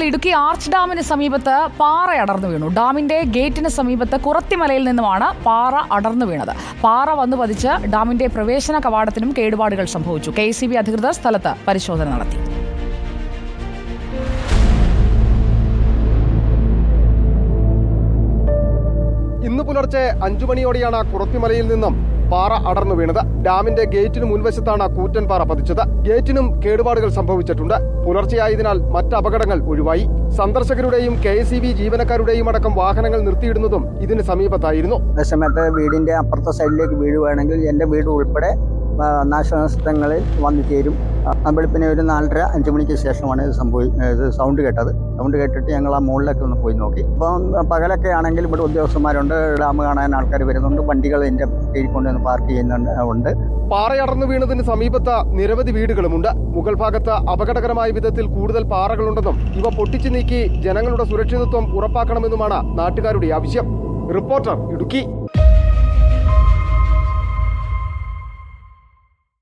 Idukki arch ഡാമിന് സമീപത്ത് പാറ അടർന്നു വീണു. ഡാമിന്റെ ഗേറ്റിന് സമീപത്ത് കുറത്തിമലയിൽ നിന്നുമാണ് പാറ അടർന്നു വീണത്. പാറ വന്നു പതിച്ച് ഡാമിന്റെ പ്രവേശന കവാടത്തിനും കേടുപാടുകൾ സംഭവിച്ചു. KECB അധികൃതർ സ്ഥലത്ത് പരിശോധന നടത്തി. ഇന്ന് പുലർച്ചെ 5 മണിയോടെയാണ് കുറത്തിമലയിൽ നിന്നും പാറ അടർന്നു വീണത്. ഡാമിന്റെ ഗേറ്റിന് മുൻവശത്താണ് കൂറ്റൻ പാറ പതിച്ചത്. ഗേറ്റിനും കേടുപാടുകൾ സംഭവിച്ചിട്ടുണ്ട്. പുലർച്ചെയായതിനാൽ മറ്റ് അപകടങ്ങൾ ഒഴിവായി. സന്ദർശകരുടെയും KECB ജീവനക്കാരുടെയും അടക്കം വാഹനങ്ങൾ നിർത്തിയിടുന്നതും ഇതിന് സമീപത്തായിരുന്നു. സമയത്ത് വീടിന്റെ അപ്പുറത്തെ സൈഡിലേക്ക് വീഴുവാണെങ്കിൽ എൻ്റെ വീട് ഉൾപ്പെടെ നാശനഷ്ടങ്ങളിൽ വന്നു ചേരും. വെളുപ്പിനെ ഒരു 4:30-5 മണിക്ക് ശേഷമാണ് ഇത് സൗണ്ട് കേട്ടത്. സൗണ്ട് കേട്ടിട്ട് ഞങ്ങൾ ആ മുകളിലൊക്കെ ഒന്ന് പോയി നോക്കി. അപ്പം പകലൊക്കെ ആണെങ്കിൽ ഇവിടെ ഉദ്യോഗസ്ഥന്മാരുണ്ട്, ഡാം കാണാൻ ആൾക്കാർ വരുന്നുണ്ട്, വണ്ടികൾ എൻ്റെ കീഴിൽ കൊണ്ടുവന്ന് പാർക്ക് ചെയ്യുന്നുണ്ട്. പാറയടർന്നു വീണതിന് സമീപത്ത് നിരവധി വീടുകളുമുണ്ട്. മുകൾ ഭാഗത്ത് അപകടകരമായ വിധത്തിൽ കൂടുതൽ പാറകളുണ്ടെന്നും ഇവ പൊട്ടിച്ചു നീക്കി ജനങ്ങളുടെ സുരക്ഷിതത്വം ഉറപ്പാക്കണമെന്നുമാണ് നാട്ടുകാരുടെ ആവശ്യം. റിപ്പോർട്ടർ, ഇടുക്കി.